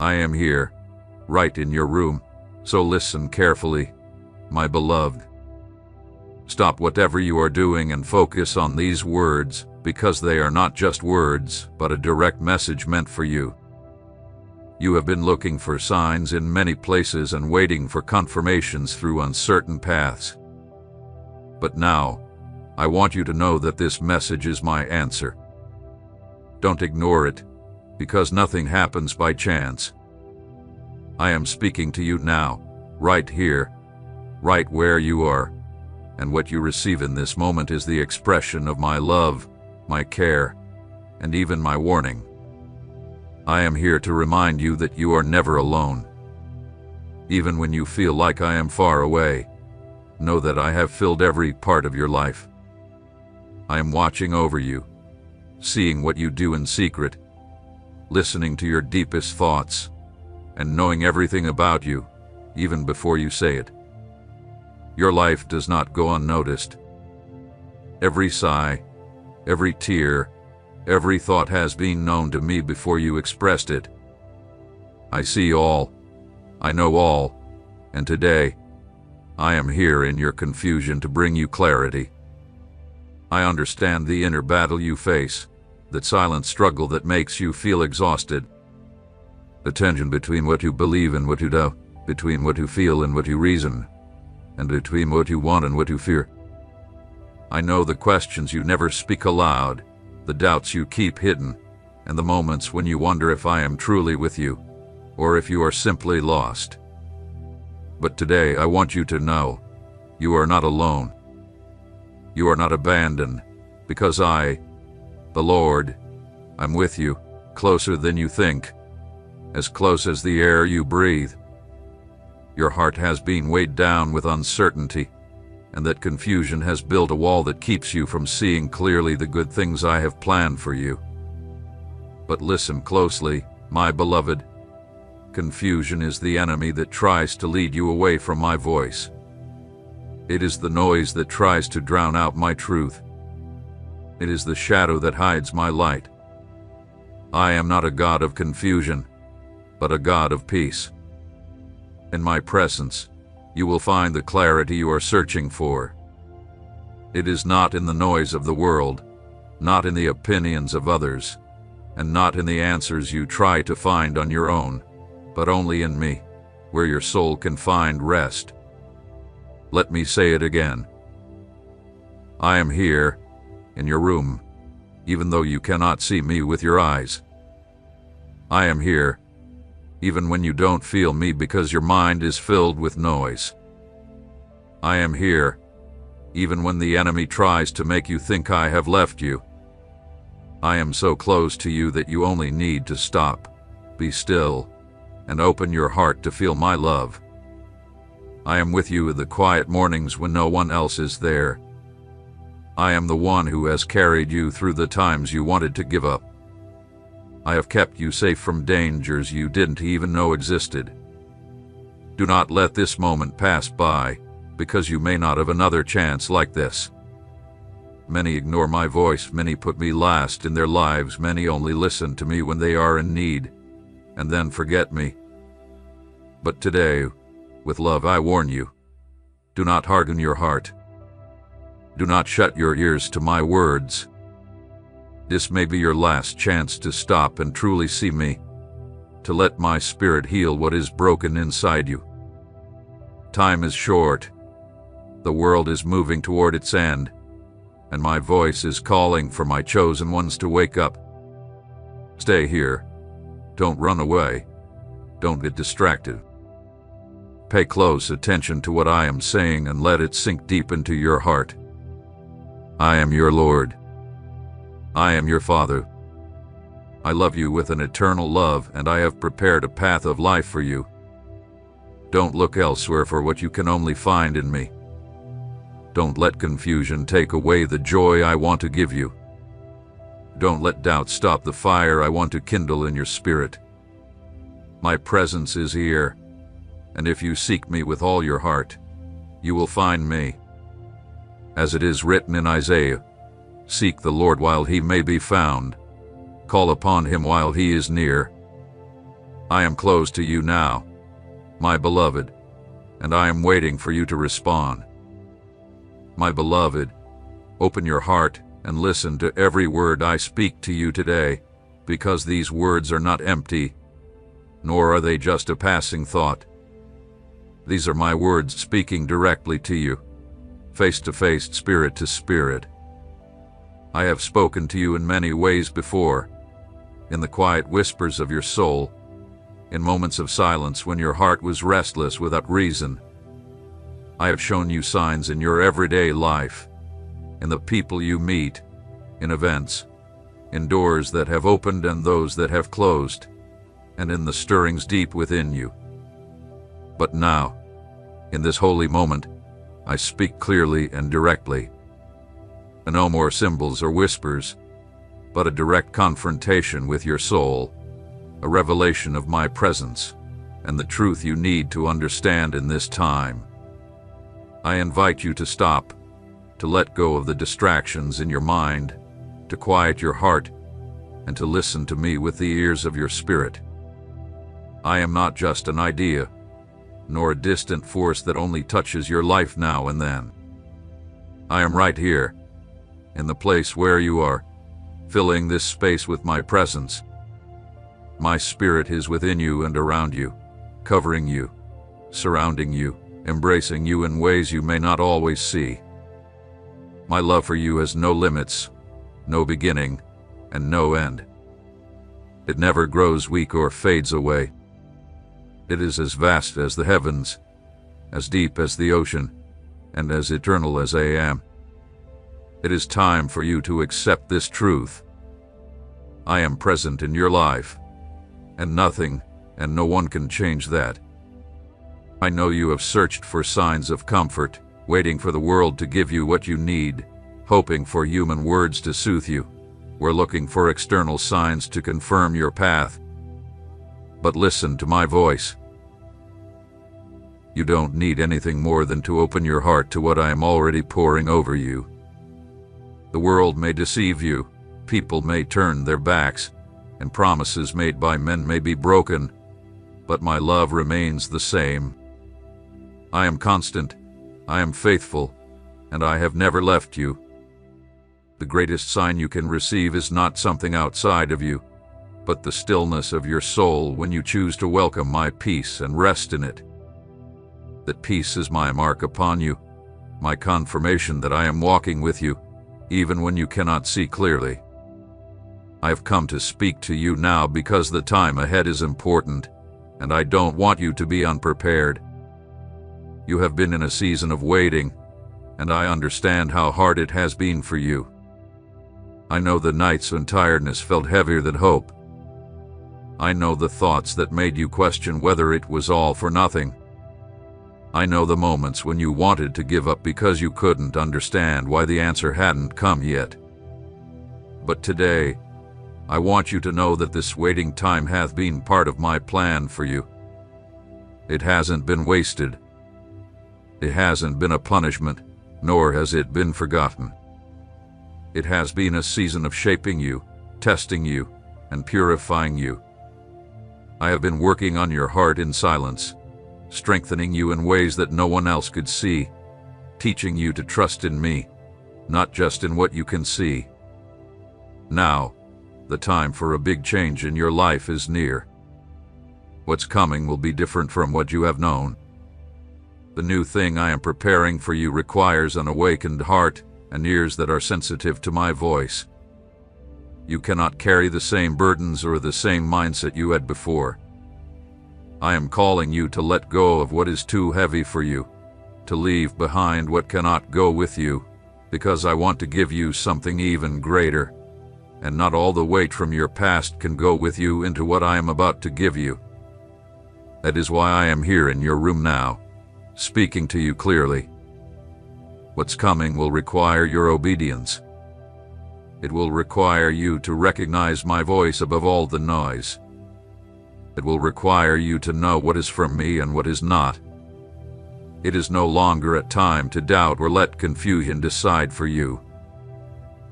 I am here, right in your room, so listen carefully, my beloved. Stop whatever you are doing and focus on these words, because they are not just words, but a direct message meant for you. You have been looking for signs in many places and waiting for confirmations through uncertain paths. But now, I want you to know that this message is my answer. Don't ignore it, because nothing happens by chance. I am speaking to you now, right here, right where you are, and what you receive in this moment is the expression of my love, my care, and even my warning. I am here to remind you that you are never alone. Even when you feel like I am far away, know that I have filled every part of your life. I am watching over you, seeing what you do in secret, listening to your deepest thoughts, and knowing everything about you, even before you say it. Your life does not go unnoticed. Every sigh, every tear, every thought has been known to me before you expressed it. I see all, I know all, and today, I am here in your confusion to bring you clarity. I understand the inner battle you face, that silent struggle that makes you feel exhausted. The tension between what you believe and what you do, between what you feel and what you reason, and between what you want and what you fear. I know the questions you never speak aloud, the doubts you keep hidden, and the moments when you wonder if I am truly with you, or if you are simply lost. But today I want you to know, you are not alone. You are not abandoned, because I, the Lord, I'm with you, closer than you think, as close as the air you breathe. Your heart has been weighed down with uncertainty, and that confusion has built a wall that keeps you from seeing clearly the good things I have planned for you. But listen closely, my beloved. Confusion is the enemy that tries to lead you away from my voice. It is the noise that tries to drown out my truth. It is the shadow that hides my light. I am not a God of confusion, but a God of peace. In my presence, you will find the clarity you are searching for. It is not in the noise of the world, not in the opinions of others, and not in the answers you try to find on your own, but only in me, where your soul can find rest. Let me say it again. I am here, in your room, even though you cannot see me with your eyes. I am here, even when you don't feel me because your mind is filled with noise. I am here, even when the enemy tries to make you think I have left you. I am so close to you that you only need to stop, be still, and open your heart to feel my love. I am with you in the quiet mornings when no one else is there. I am the one who has carried you through the times you wanted to give up. I have kept you safe from dangers you didn't even know existed. Do not let this moment pass by, because you may not have another chance like this. Many ignore my voice, many put me last in their lives, many only listen to me when they are in need, and then forget me. But today, with love I warn you, do not harden your heart. Do not shut your ears to my words. This may be your last chance to stop and truly see me, to let my spirit heal what is broken inside you. Time is short. The world is moving toward its end, and my voice is calling for my chosen ones to wake up. Stay here. Don't run away. Don't get distracted. Pay close attention to what I am saying and let it sink deep into your heart. I am your Lord. I am your Father. I love you with an eternal love, and I have prepared a path of life for you. Don't look elsewhere for what you can only find in me. Don't let confusion take away the joy I want to give you. Don't let doubt stop the fire I want to kindle in your spirit. My presence is here, and if you seek me with all your heart, you will find me. As it is written in Isaiah, seek the Lord while he may be found. Call upon him while he is near. I am close to you now, my beloved, and I am waiting for you to respond. My beloved, open your heart and listen to every word I speak to you today, because these words are not empty, nor are they just a passing thought. These are my words speaking directly to you, face to face, spirit to spirit. I have spoken to you in many ways before, in the quiet whispers of your soul, in moments of silence when your heart was restless without reason. I have shown you signs in your everyday life, in the people you meet, in events, in doors that have opened and those that have closed, and in the stirrings deep within you. But now, in this holy moment, I speak clearly and directly. No more symbols or whispers, but a direct confrontation with your soul, a revelation of my presence and the truth you need to understand in this time. I invite you to stop, to let go of the distractions in your mind, to quiet your heart, and to listen to me with the ears of your spirit. I am not just an idea, nor a distant force that only touches your life now and then. I am right here, in the place where you are, filling this space with my presence. My spirit is within you and around you, covering you, surrounding you, embracing you in ways you may not always see. My love for you has no limits, no beginning, and no end. It never grows weak or fades away. It is as vast as the heavens, as deep as the ocean, and as eternal as I am. It is time for you to accept this truth. I am present in your life, and nothing and no one can change that. I know you have searched for signs of comfort, waiting for the world to give you what you need, hoping for human words to soothe you. We're looking for external signs to confirm your path. But listen to my voice. You don't need anything more than to open your heart to what I am already pouring over you. The world may deceive you, people may turn their backs, and promises made by men may be broken, but my love remains the same. I am constant, I am faithful, and I have never left you. The greatest sign you can receive is not something outside of you, but the stillness of your soul when you choose to welcome my peace and rest in it. That peace is my mark upon you, my confirmation that I am walking with you, even when you cannot see clearly. I have come to speak to you now because the time ahead is important, and I don't want you to be unprepared. You have been in a season of waiting, and I understand how hard it has been for you. I know the nights when tiredness felt heavier than hope. I know the thoughts that made you question whether it was all for nothing. I know the moments when you wanted to give up because you couldn't understand why the answer hadn't come yet. But today, I want you to know that this waiting time hath been part of my plan for you. It hasn't been wasted. It hasn't been a punishment, nor has it been forgotten. It has been a season of shaping you, testing you, and purifying you. I have been working on your heart in silence, strengthening you in ways that no one else could see, teaching you to trust in me, not just in what you can see. Now, the time for a big change in your life is near. What's coming will be different from what you have known. The new thing I am preparing for you requires an awakened heart and ears that are sensitive to my voice. You cannot carry the same burdens or the same mindset you had before. I am calling you to let go of what is too heavy for you, to leave behind what cannot go with you, because I want to give you something even greater, and not all the weight from your past can go with you into what I am about to give you. That is why I am here in your room now, speaking to you clearly. What's coming will require your obedience. It will require you to recognize my voice above all the noise. It will require you to know what is from me and what is not. It is no longer a time to doubt or let confusion decide for you.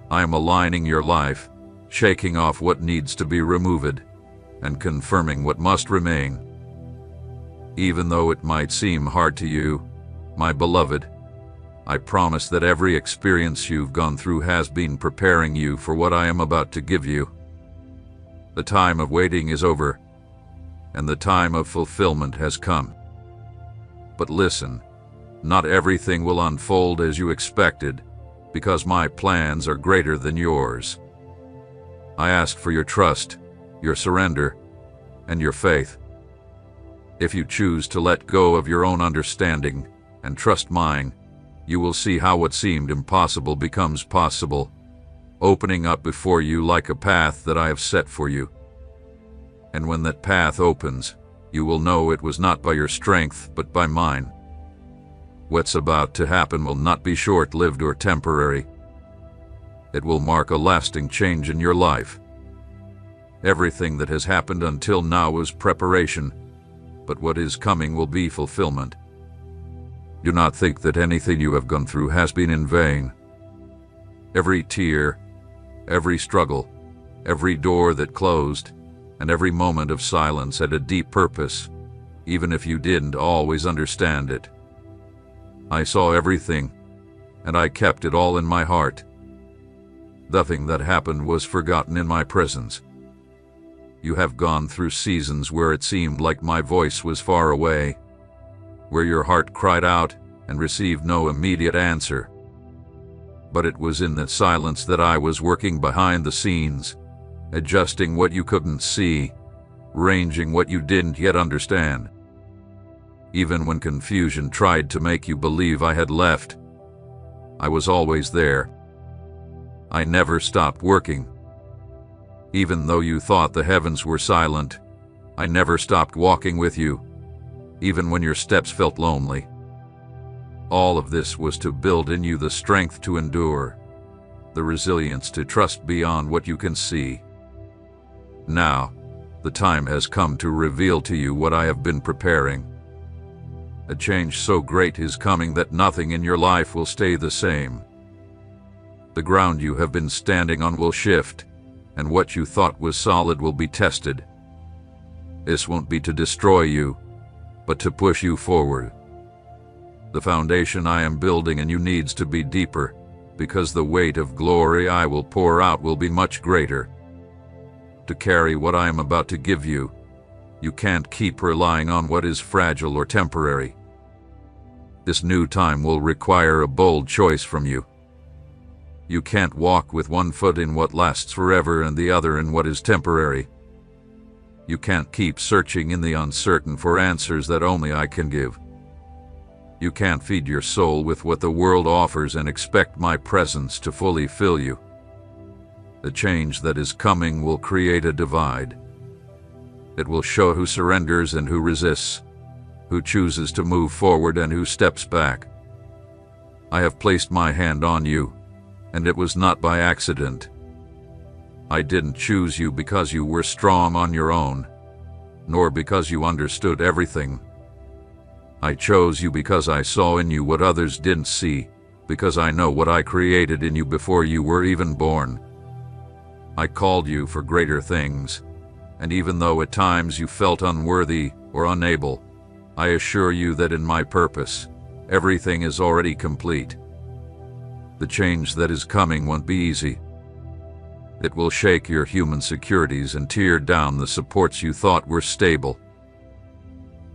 I am aligning your life, shaking off what needs to be removed, and confirming what must remain. Even though it might seem hard to you, my beloved, I promise that every experience you've gone through has been preparing you for what I am about to give you. The time of waiting is over, and the time of fulfillment has come. But listen, not everything will unfold as you expected, because my plans are greater than yours. I ask for your trust, your surrender, and your faith. If you choose to let go of your own understanding and trust mine, you will see how what seemed impossible becomes possible, opening up before you like a path that I have set for you. And when that path opens, you will know it was not by your strength, but by mine. What's about to happen will not be short-lived or temporary. It will mark a lasting change in your life. Everything that has happened until now was preparation, but what is coming will be fulfillment. Do not think that anything you have gone through has been in vain. Every tear, every struggle, every door that closed, and every moment of silence had a deep purpose, even if you didn't always understand it. I saw everything, and I kept it all in my heart. Nothing that happened was forgotten in my presence. You have gone through seasons where it seemed like my voice was far away, where your heart cried out and received no immediate answer. But it was in that silence that I was working behind the scenes, adjusting what you couldn't see, arranging what you didn't yet understand. Even when confusion tried to make you believe I had left, I was always there. I never stopped working. Even though you thought the heavens were silent, I never stopped walking with you, even when your steps felt lonely. All of this was to build in you the strength to endure, the resilience to trust beyond what you can see. Now, the time has come to reveal to you what I have been preparing. A change so great is coming that nothing in your life will stay the same. The ground you have been standing on will shift, and what you thought was solid will be tested. This won't be to destroy you, but to push you forward. The foundation I am building in you needs to be deeper, because the weight of glory I will pour out will be much greater. To carry what I am about to give you, you can't keep relying on what is fragile or temporary. This new time will require a bold choice from you. You can't walk with one foot in what lasts forever and the other in what is temporary. You can't keep searching in the uncertain for answers that only I can give. You can't feed your soul with what the world offers and expect my presence to fully fill you. The change that is coming will create a divide. It will show who surrenders and who resists, who chooses to move forward and who steps back. I have placed my hand on you, and it was not by accident. I didn't choose you because you were strong on your own, nor because you understood everything. I chose you because I saw in you what others didn't see, because I know what I created in you before you were even born. I called you for greater things, and even though at times you felt unworthy or unable, I assure you that in my purpose, everything is already complete. The change that is coming won't be easy. It will shake your human securities and tear down the supports you thought were stable.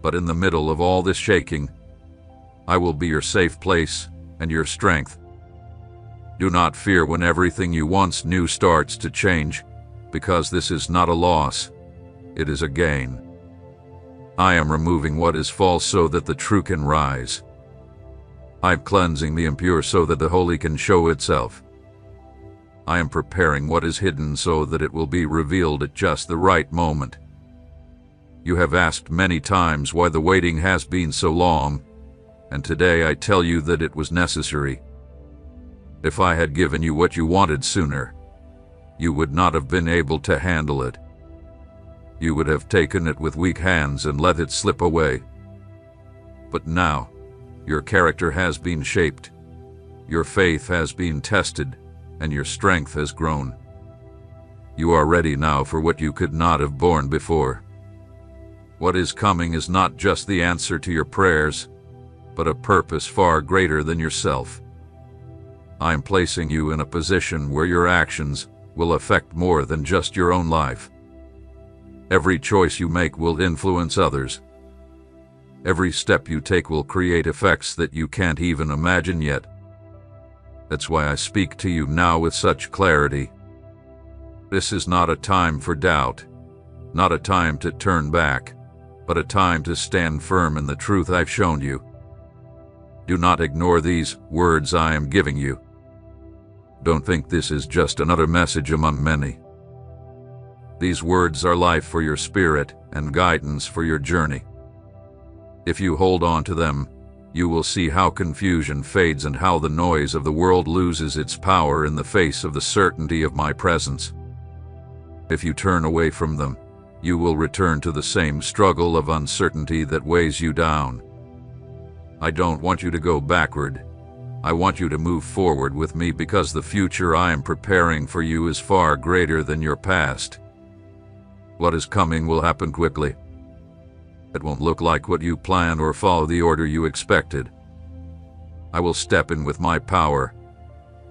But in the middle of all this shaking, I will be your safe place and your strength. Do not fear when everything you once knew starts to change, because this is not a loss, it is a gain. I am removing what is false so that the true can rise. I am cleansing the impure so that the holy can show itself. I am preparing what is hidden so that it will be revealed at just the right moment. You have asked many times why the waiting has been so long, and today I tell you that it was necessary. If I had given you what you wanted sooner, you would not have been able to handle it. You would have taken it with weak hands and let it slip away. But now, your character has been shaped, your faith has been tested, and your strength has grown. You are ready now for what you could not have borne before. What is coming is not just the answer to your prayers, but a purpose far greater than yourself. I am placing you in a position where your actions will affect more than just your own life. Every choice you make will influence others. Every step you take will create effects that you can't even imagine yet. That's why I speak to you now with such clarity. This is not a time for doubt, not a time to turn back, but a time to stand firm in the truth I've shown you. Do not ignore these words I am giving you. Don't think this is just another message among many. These words are life for your spirit and guidance for your journey. If you hold on to them, you will see how confusion fades and how the noise of the world loses its power in the face of the certainty of my presence. If you turn away from them, you will return to the same struggle of uncertainty that weighs you down. I don't want you to go backward. I want you to move forward with me because the future I am preparing for you is far greater than your past. What is coming will happen quickly. It won't look like what you planned or follow the order you expected. I will step in with my power,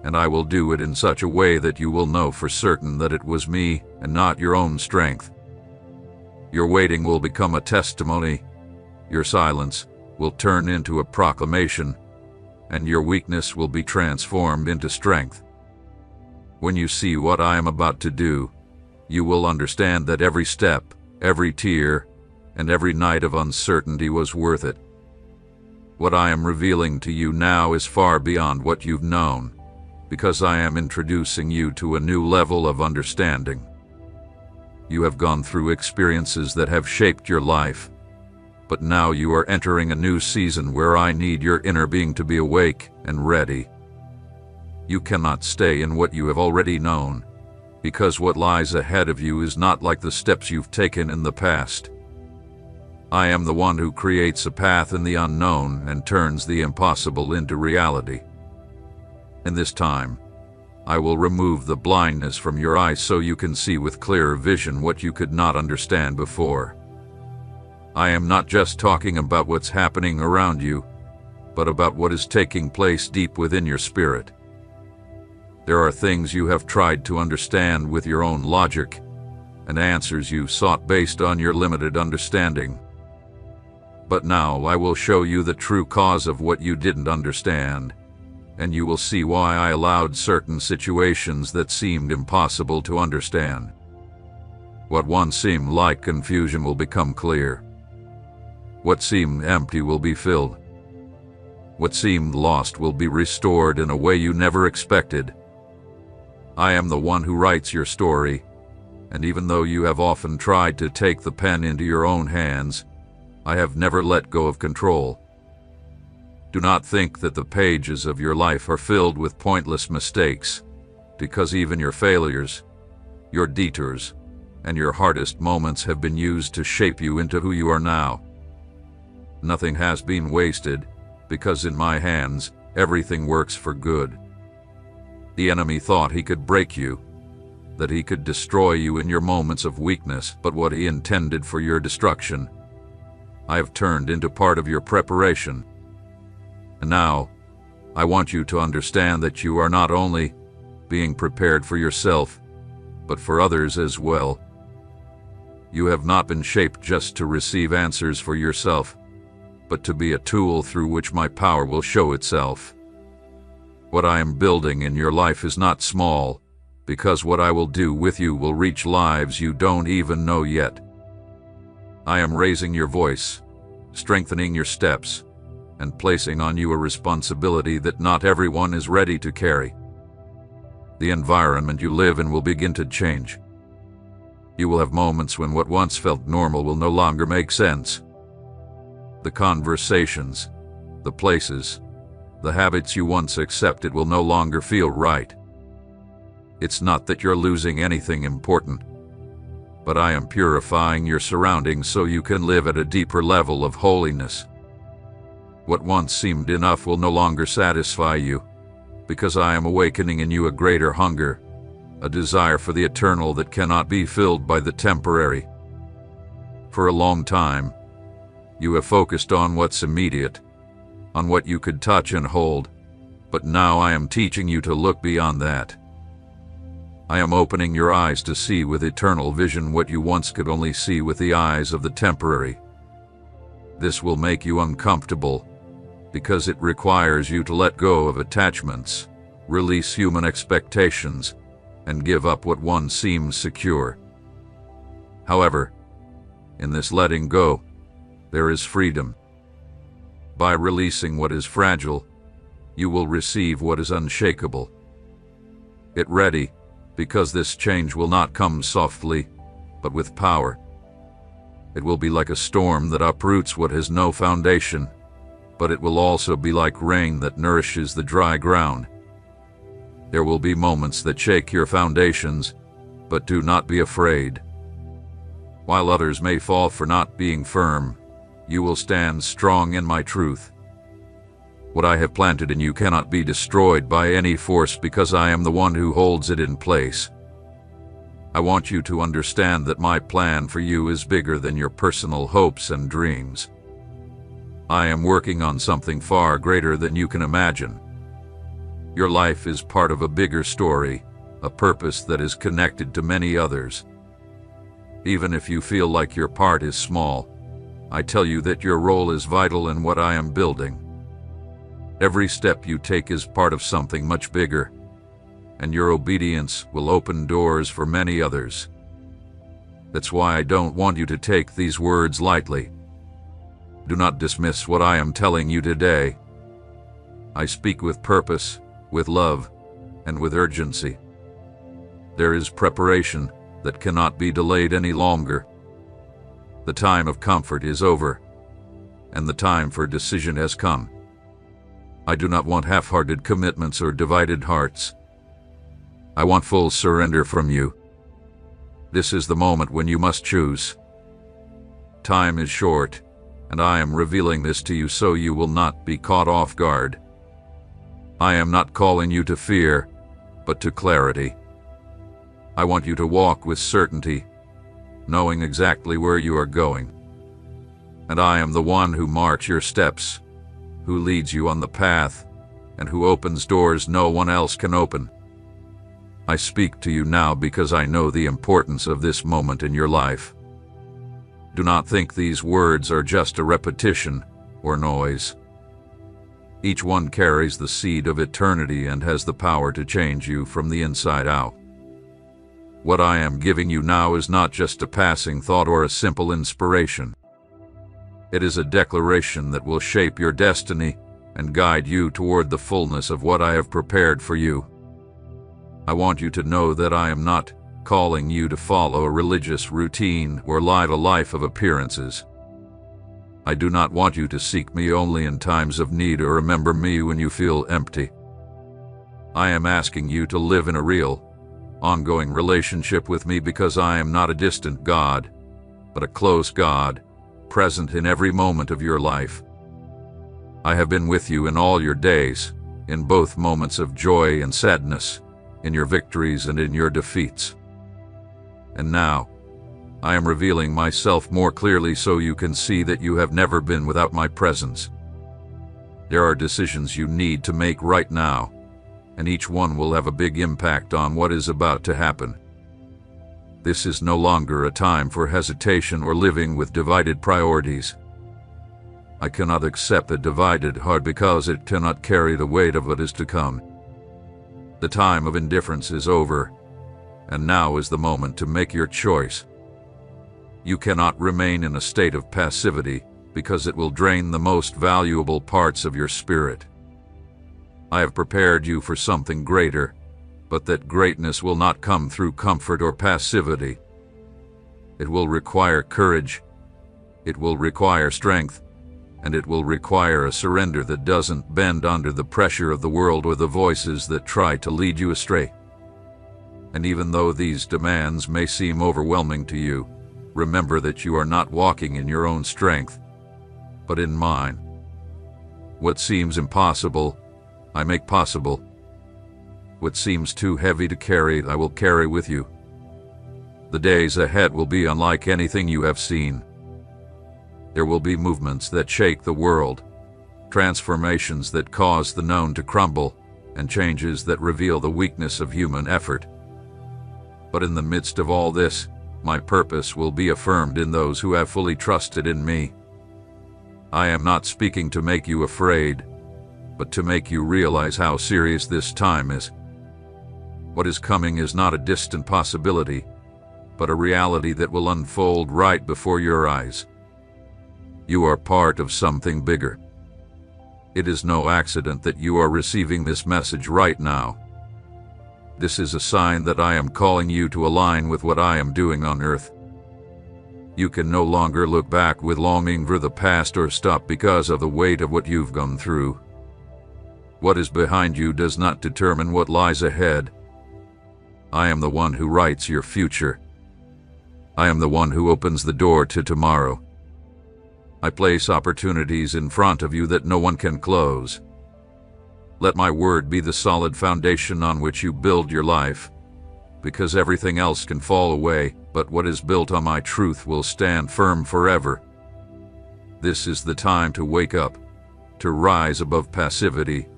and I will do it in such a way that you will know for certain that it was me and not your own strength. Your waiting will become a testimony. Your silence will turn into a proclamation, and your weakness will be transformed into strength. When you see what I am about to do, you will understand that every step, every tear, and every night of uncertainty was worth it. What I am revealing to you now is far beyond what you've known, because I am introducing you to a new level of understanding. You have gone through experiences that have shaped your life, but now you are entering a new season where I need your inner being to be awake and ready. You cannot stay in what you have already known, because what lies ahead of you is not like the steps you've taken in the past. I am the one who creates a path in the unknown and turns the impossible into reality. In this time, I will remove the blindness from your eyes so you can see with clearer vision what you could not understand before. I am not just talking about what's happening around you, but about what is taking place deep within your spirit. There are things you have tried to understand with your own logic, and answers you sought based on your limited understanding. But now I will show you the true cause of what you didn't understand, and you will see why I allowed certain situations that seemed impossible to understand. What once seemed like confusion will become clear. What seemed empty will be filled. What seemed lost will be restored in a way you never expected. I am the one who writes your story, and even though you have often tried to take the pen into your own hands, I have never let go of control. Do not think that the pages of your life are filled with pointless mistakes, because even your failures, your detours, and your hardest moments have been used to shape you into who you are now. Nothing has been wasted, because in my hands, everything works for good. The enemy thought he could break you, that he could destroy you in your moments of weakness, but what he intended for your destruction, I have turned into part of your preparation. And now, I want you to understand that you are not only being prepared for yourself, but for others as well. You have not been shaped just to receive answers for yourself, but to be a tool through which my power will show itself. What I am building in your life is not small, because what I will do with you will reach lives you don't even know yet. I am raising your voice, strengthening your steps, and placing on you a responsibility that not everyone is ready to carry. The environment you live in will begin to change. You will have moments when what once felt normal will no longer make sense. The conversations, the places, the habits you once accepted will no longer feel right. It's not that you're losing anything important, but I am purifying your surroundings so you can live at a deeper level of holiness. What once seemed enough will no longer satisfy you, because I am awakening in you a greater hunger, a desire for the eternal that cannot be filled by the temporary. For a long time, you have focused on what's immediate, on what you could touch and hold, but now I am teaching you to look beyond that. I am opening your eyes to see with eternal vision what you once could only see with the eyes of the temporary. This will make you uncomfortable, because it requires you to let go of attachments, release human expectations, and give up what once seems secure. However, in this letting go, there is freedom. By releasing what is fragile, you will receive what is unshakable. Get ready, because this change will not come softly, but with power. It will be like a storm that uproots what has no foundation, but it will also be like rain that nourishes the dry ground. There will be moments that shake your foundations, but do not be afraid. While others may fall for not being firm, you will stand strong in my truth. What I have planted in you cannot be destroyed by any force, because I am the one who holds it in place. I want you to understand that my plan for you is bigger than your personal hopes and dreams. I am working on something far greater than you can imagine. Your life is part of a bigger story, a purpose that is connected to many others. Even if you feel like your part is small, I tell you that your role is vital in what I am building. Every step you take is part of something much bigger, and your obedience will open doors for many others. That's why I don't want you to take these words lightly. Do not dismiss what I am telling you today. I speak with purpose, with love, and with urgency. There is preparation that cannot be delayed any longer. The time of comfort is over, and the time for decision has come. I do not want half-hearted commitments or divided hearts. I want full surrender from you. This is the moment when you must choose. Time is short, and I am revealing this to you so you will not be caught off guard. I am not calling you to fear, but to clarity. I want you to walk with certainty, knowing exactly where you are going. And I am the one who marks your steps, who leads you on the path, and who opens doors no one else can open. I speak to you now because I know the importance of this moment in your life. Do not think these words are just a repetition or noise. Each one carries the seed of eternity and has the power to change you from the inside out. What I am giving you now is not just a passing thought or a simple inspiration. It is a declaration that will shape your destiny and guide you toward the fullness of what I have prepared for you. I want you to know that I am not calling you to follow a religious routine or lead a life of appearances. I do not want you to seek me only in times of need or remember me when you feel empty. I am asking you to live in a real, ongoing relationship with me, because I am not a distant God, but a close God, present in every moment of your life. I have been with you in all your days, in both moments of joy and sadness, in your victories and in your defeats. And now, I am revealing myself more clearly so you can see that you have never been without my presence. There are decisions you need to make right now, and each one will have a big impact on what is about to happen. This is no longer a time for hesitation or living with divided priorities. I cannot accept a divided heart because it cannot carry the weight of what is to come. The time of indifference is over, and now is the moment to make your choice. You cannot remain in a state of passivity, because it will drain the most valuable parts of your spirit. I have prepared you for something greater, but that greatness will not come through comfort or passivity. It will require courage, it will require strength, and it will require a surrender that doesn't bend under the pressure of the world or the voices that try to lead you astray. And even though these demands may seem overwhelming to you, remember that you are not walking in your own strength, but in mine. What seems impossible, I make possible. What seems too heavy to carry, I will carry with you. The days ahead will be unlike anything you have seen. There will be movements that shake the world, transformations that cause the known to crumble, and changes that reveal the weakness of human effort. But in the midst of all this, my purpose will be affirmed in those who have fully trusted in me. I am not speaking to make you afraid, but to make you realize how serious this time is. What is coming is not a distant possibility, but a reality that will unfold right before your eyes. You are part of something bigger. It is no accident that you are receiving this message right now. This is a sign that I am calling you to align with what I am doing on earth. You can no longer look back with longing for the past or stop because of the weight of what you've gone through. What is behind you does not determine what lies ahead. I am the one who writes your future. I am the one who opens the door to tomorrow. I place opportunities in front of you that no one can close. Let my word be the solid foundation on which you build your life, because everything else can fall away, but what is built on my truth will stand firm forever. This is the time to wake up, to rise above passivity,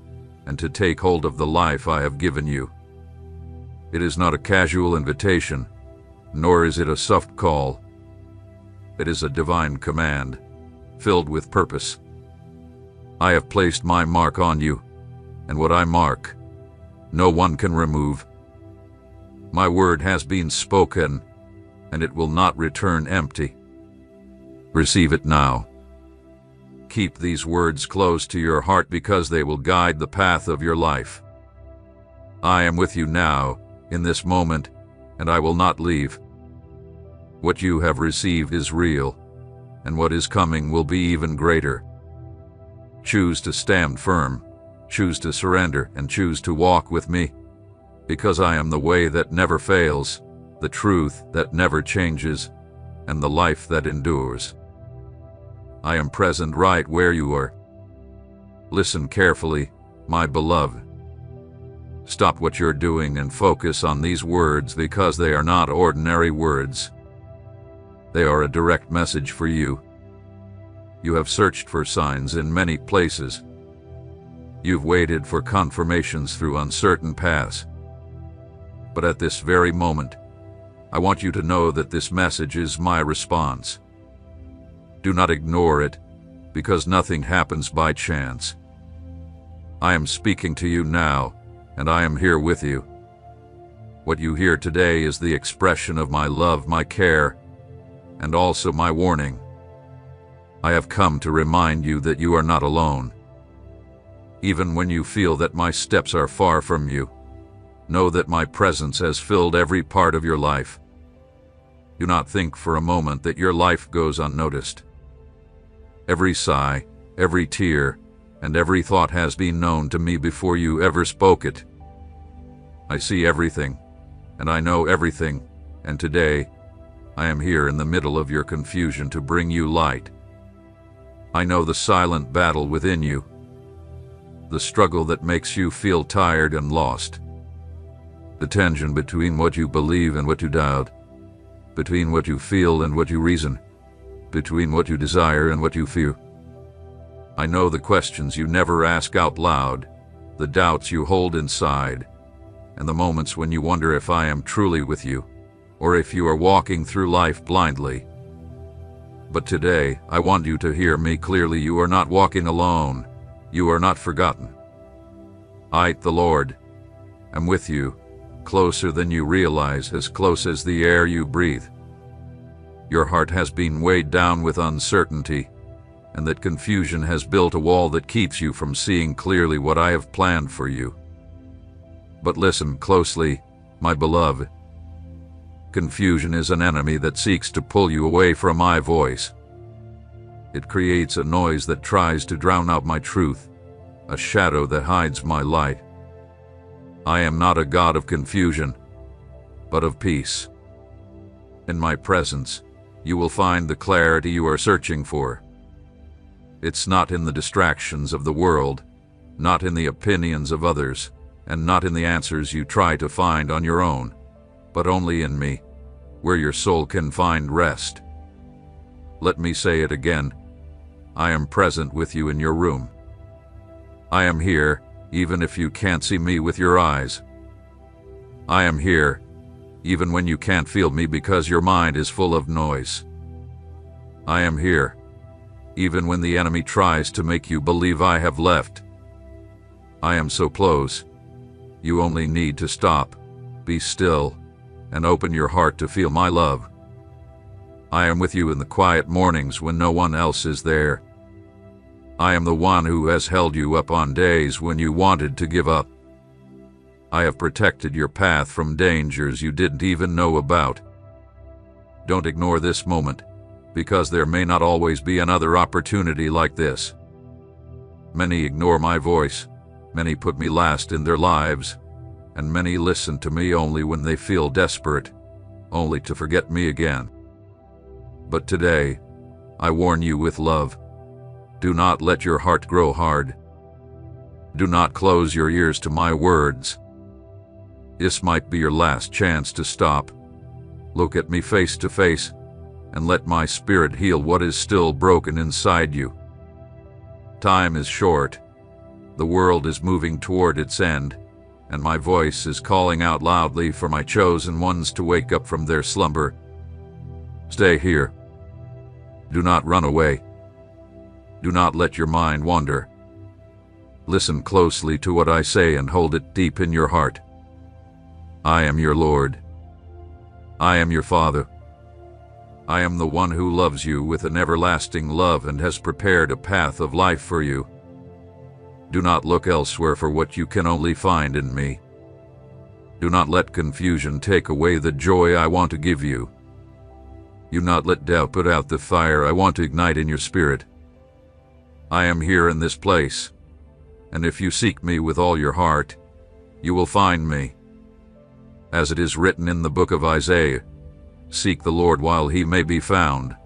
and to take hold of the life I have given you. It is not a casual invitation, nor is it a soft call. It is a divine command, filled with purpose. I have placed my mark on you, and what I mark, no one can remove. My word has been spoken, and it will not return empty. Receive it now. Keep these words close to your heart because they will guide the path of your life. I am with you now, in this moment, and I will not leave. What you have received is real, and what is coming will be even greater. Choose to stand firm, choose to surrender, and choose to walk with me, because I am the way that never fails, the truth that never changes, and the life that endures. I am present right where you are. Listen carefully, my beloved. Stop what you're doing and focus on these words because they are not ordinary words. They are a direct message for you. You have searched for signs in many places. You've waited for confirmations through uncertain paths. But at this very moment, I want you to know that this message is my response. Do not ignore it, because nothing happens by chance. I am speaking to you now, and I am here with you. What you hear today is the expression of my love, my care, and also my warning. I have come to remind you that you are not alone. Even when you feel that my steps are far from you, know that my presence has filled every part of your life. Do not think for a moment that your life goes unnoticed. Every sigh, every tear, and every thought has been known to me before you ever spoke it. I see everything, and I know everything, and today, I am here in the middle of your confusion to bring you light. I know the silent battle within you, the struggle that makes you feel tired and lost, the tension between what you believe and what you doubt, between what you feel and what you reason, between what you desire and what you fear. I know the questions you never ask out loud, the doubts you hold inside, and the moments when you wonder if I am truly with you, or if you are walking through life blindly. But today, I want you to hear me clearly. You are not walking alone. You are not forgotten. I, the Lord, am with you, closer than you realize, as close as the air you breathe. Your heart has been weighed down with uncertainty, and that confusion has built a wall that keeps you from seeing clearly what I have planned for you. But listen closely, my beloved. Confusion is an enemy that seeks to pull you away from my voice. It creates a noise that tries to drown out my truth, a shadow that hides my light. I am not a God of confusion, but of peace. In my presence, you will find the clarity you are searching for. It's not in the distractions of the world, not in the opinions of others, and not in the answers you try to find on your own, but only in me, where your soul can find rest. Let me say it again. I am present with you in your room. I am here, even if you can't see me with your eyes. I am here, even when you can't feel me because your mind is full of noise. I am here, even when the enemy tries to make you believe I have left. I am so close. You only need to stop, be still, and open your heart to feel my love. I am with you in the quiet mornings when no one else is there. I am the one who has held you up on days when you wanted to give up. I have protected your path from dangers you didn't even know about. Don't ignore this moment, because there may not always be another opportunity like this. Many ignore my voice, many put me last in their lives, and many listen to me only when they feel desperate, only to forget me again. But today, I warn you with love. Do not let your heart grow hard. Do not close your ears to my words. This might be your last chance to stop. Look at me face to face, and let my spirit heal what is still broken inside you. Time is short. The world is moving toward its end, and my voice is calling out loudly for my chosen ones to wake up from their slumber. Stay here. Do not run away. Do not let your mind wander. Listen closely to what I say and hold it deep in your heart. I am your Lord. I am your Father. I am the one who loves you with an everlasting love and has prepared a path of life for you. Do not look elsewhere for what you can only find in me. Do not let confusion take away the joy I want to give you. Do not let doubt put out the fire I want to ignite in your spirit. I am here in this place, and if you seek me with all your heart, you will find me. As it is written in the book of Isaiah, seek the Lord while he may be found.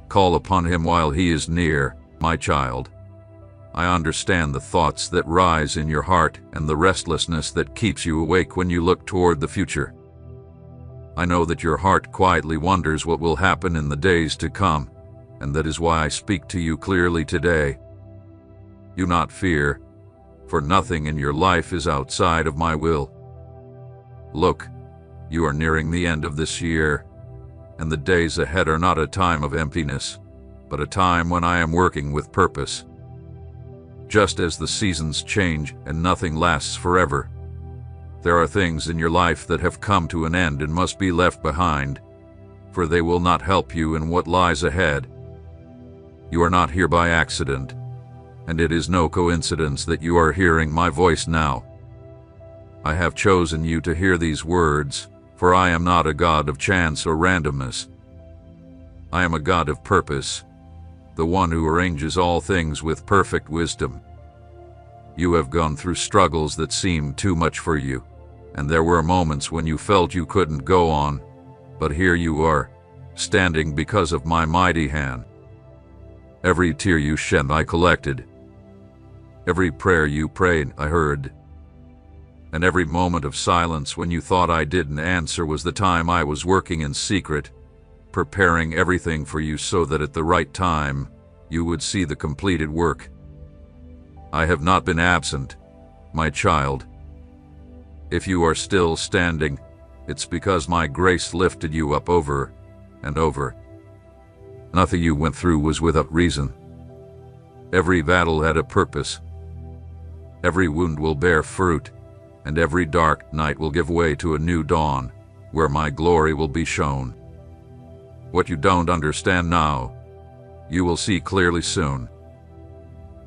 Call upon him while he is near, my child. I understand the thoughts that rise in your heart and the restlessness that keeps you awake when you look toward the future. I know that your heart quietly wonders what will happen in the days to come, and that is why I speak to you clearly today. Do not fear, for nothing in your life is outside of my will. Look, you are nearing the end of this year, and the days ahead are not a time of emptiness, but a time when I am working with purpose. Just as the seasons change and nothing lasts forever, there are things in your life that have come to an end and must be left behind, for they will not help you in what lies ahead. You are not here by accident, and it is no coincidence that you are hearing my voice now. I have chosen you to hear these words, for I am not a God of chance or randomness. I am a God of purpose, the one who arranges all things with perfect wisdom. You have gone through struggles that seemed too much for you, and there were moments when you felt you couldn't go on, but here you are, standing because of my mighty hand. Every tear you shed I collected. Every prayer you prayed I heard. And every moment of silence when you thought I didn't answer was the time I was working in secret, preparing everything for you so that at the right time you would see the completed work. I have not been absent, my child. If you are still standing, it's because my grace lifted you up over and over. Nothing you went through was without reason. Every battle had a purpose. Every wound will bear fruit, and every dark night will give way to a new dawn, where my glory will be shown. What you don't understand now, you will see clearly soon.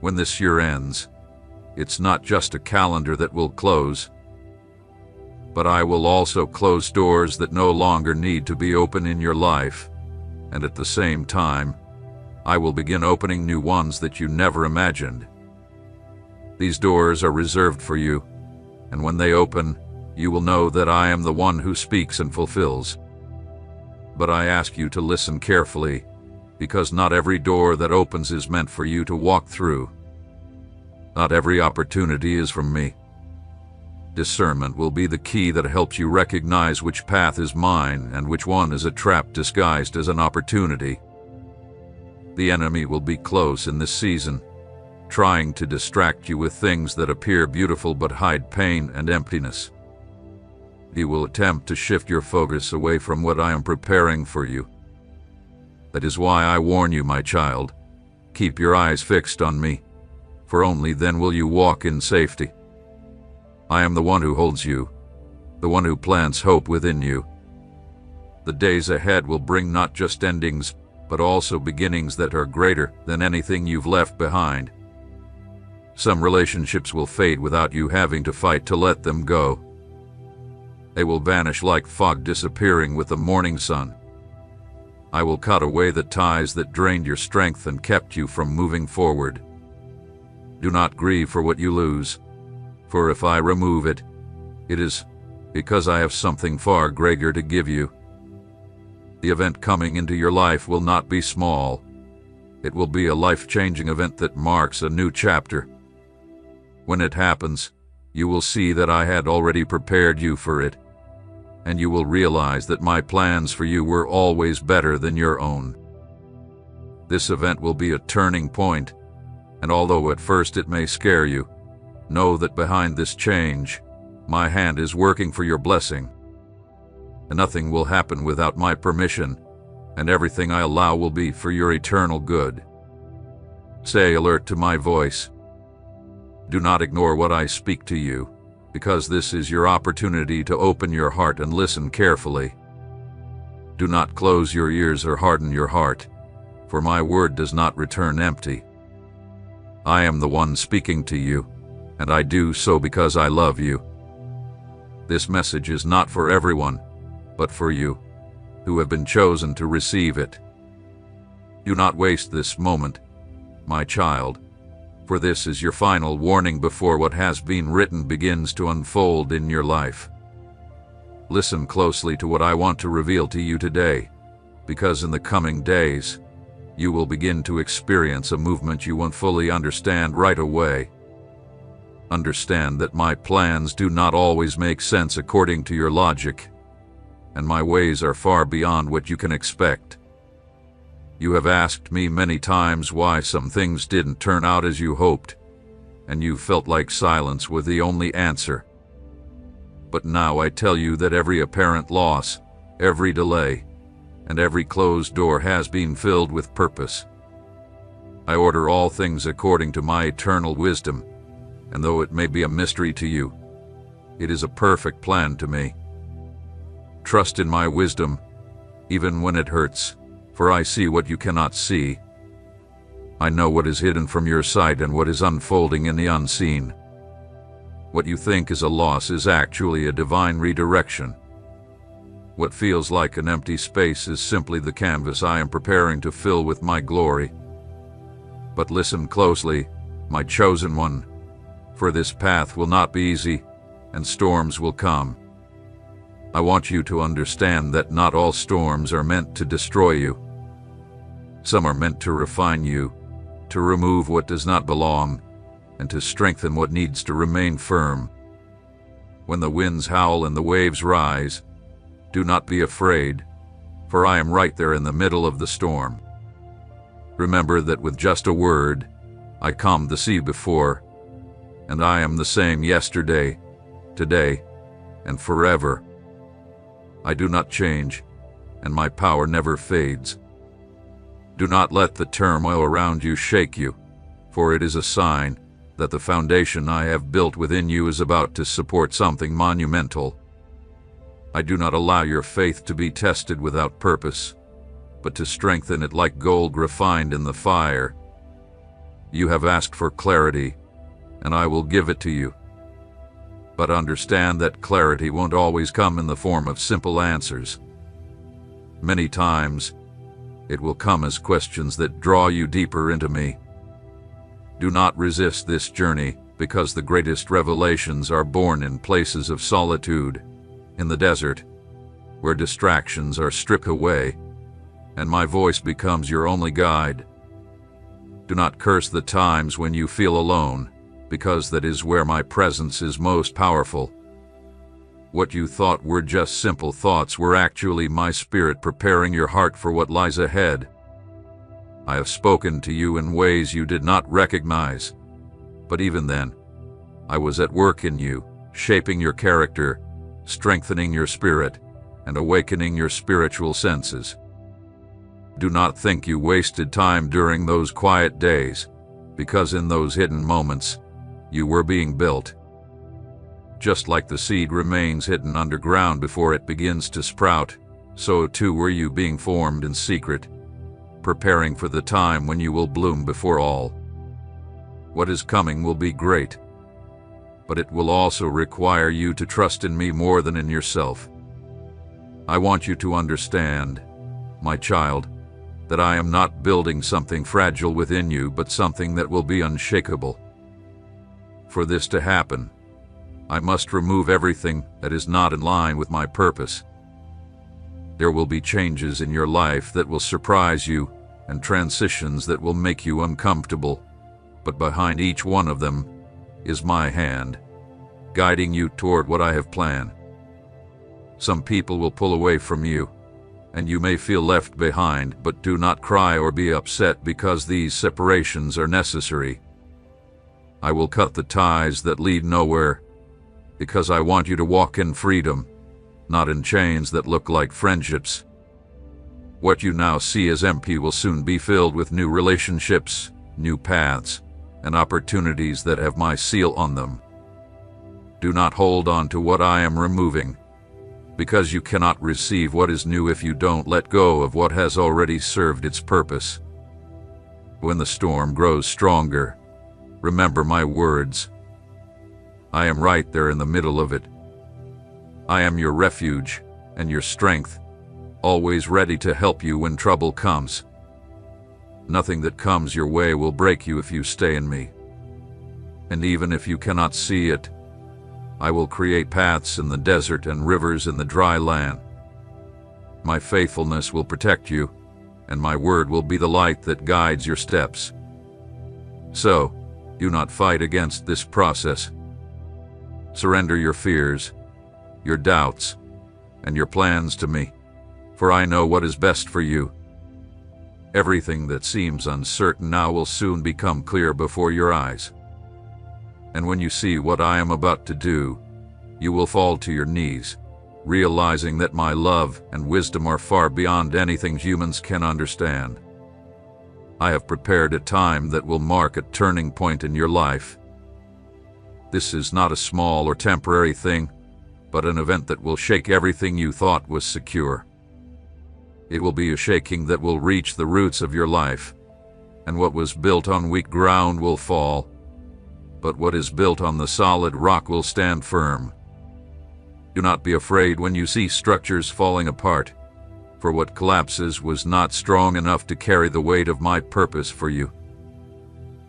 When this year ends, it's not just a calendar that will close, but I will also close doors that no longer need to be open in your life, and at the same time, I will begin opening new ones that you never imagined. These doors are reserved for you, and when they open, you will know that I am the one who speaks and fulfills. But I ask you to listen carefully, because not every door that opens is meant for you to walk through. Not every opportunity is from me. Discernment will be the key that helps you recognize which path is mine and which one is a trap disguised as an opportunity. The enemy will be close in this season, trying to distract you with things that appear beautiful but hide pain and emptiness. He will attempt to shift your focus away from what I am preparing for you. That is why I warn you, my child, keep your eyes fixed on me, for only then will you walk in safety. I am the one who holds you, the one who plants hope within you. The days ahead will bring not just endings, but also beginnings that are greater than anything you've left behind. Some relationships will fade without you having to fight to let them go. They will vanish like fog disappearing with the morning sun. I will cut away the ties that drained your strength and kept you from moving forward. Do not grieve for what you lose, for if I remove it, it is because I have something far greater to give you. The event coming into your life will not be small. It will be a life-changing event that marks a new chapter. When it happens, you will see that I had already prepared you for it, and you will realize that my plans for you were always better than your own. This event will be a turning point, and although at first it may scare you, know that behind this change, my hand is working for your blessing. And nothing will happen without my permission, and everything I allow will be for your eternal good. Stay alert to my voice. Do not ignore what I speak to you, because this is your opportunity to open your heart and listen carefully. Do not close your ears or harden your heart, for my word does not return empty. I am the one speaking to you, and I do so because I love you. This message is not for everyone, but for you, who have been chosen to receive it. Do not waste this moment, my child, for this is your final warning before what has been written begins to unfold in your life. Listen closely to what I want to reveal to you today, because in the coming days, you will begin to experience a movement you won't fully understand right away. Understand that my plans do not always make sense according to your logic, and my ways are far beyond what you can expect. You have asked me many times why some things didn't turn out as you hoped, and you felt like silence was the only answer. But now I tell you that every apparent loss, every delay, and every closed door has been filled with purpose. I order all things according to my eternal wisdom, and though it may be a mystery to you, it is a perfect plan to me. Trust in my wisdom, even when it hurts, for I see what you cannot see. I know what is hidden from your sight and what is unfolding in the unseen. What you think is a loss is actually a divine redirection. What feels like an empty space is simply the canvas I am preparing to fill with my glory. But listen closely, my chosen one, for this path will not be easy, and storms will come. I want you to understand that not all storms are meant to destroy you. Some are meant to refine you, to remove what does not belong, and to strengthen what needs to remain firm. When the winds howl and the waves rise, do not be afraid, for I am right there in the middle of the storm. Remember that with just a word, I calmed the sea before, and I am the same yesterday, today, and forever. I do not change, and my power never fades. Do not let the turmoil around you shake you, for it is a sign that the foundation I have built within you is about to support something monumental. I do not allow your faith to be tested without purpose, but to strengthen it like gold refined in the fire. You have asked for clarity, and I will give it to you. But understand that clarity won't always come in the form of simple answers. Many times, it will come as questions that draw you deeper into me. Do not resist this journey, because the greatest revelations are born in places of solitude, in the desert, where distractions are stripped away, and my voice becomes your only guide. Do not curse the times when you feel alone, because that is where my presence is most powerful, What you thought were just simple thoughts were actually my spirit preparing your heart for what lies ahead. I have spoken to you in ways you did not recognize, but even then, I was at work in you, shaping your character, strengthening your spirit, and awakening your spiritual senses. Do not think you wasted time during those quiet days, because in those hidden moments, you were being built. Just like the seed remains hidden underground before it begins to sprout, so too were you being formed in secret, preparing for the time when you will bloom before all. What is coming will be great, but it will also require you to trust in me more than in yourself. I want you to understand, my child, that I am not building something fragile within you, but something that will be unshakable. For this to happen, I must remove everything that is not in line with my purpose. There will be changes in your life that will surprise you and transitions that will make you uncomfortable, but behind each one of them is my hand, guiding you toward what I have planned. Some people will pull away from you, and you may feel left behind, but do not cry or be upset because these separations are necessary. I will cut the ties that lead nowhere, because I want you to walk in freedom, not in chains that look like friendships. What you now see as empty will soon be filled with new relationships, new paths, and opportunities that have my seal on them. Do not hold on to what I am removing, because you cannot receive what is new if you don't let go of what has already served its purpose. When the storm grows stronger, remember my words. I am right there in the middle of it. I am your refuge and your strength, always ready to help you when trouble comes. Nothing that comes your way will break you if you stay in me. And even if you cannot see it, I will create paths in the desert and rivers in the dry land. My faithfulness will protect you, and my word will be the light that guides your steps. So, do not fight against this process. Surrender your fears, your doubts, and your plans to me, for I know what is best for you. Everything that seems uncertain now will soon become clear before your eyes. And when you see what I am about to do, you will fall to your knees, realizing that my love and wisdom are far beyond anything humans can understand. I have prepared a time that will mark a turning point in your life. This is not a small or temporary thing, but an event that will shake everything you thought was secure. It will be a shaking that will reach the roots of your life, and what was built on weak ground will fall, but what is built on the solid rock will stand firm. Do not be afraid when you see structures falling apart, for what collapses was not strong enough to carry the weight of my purpose for you.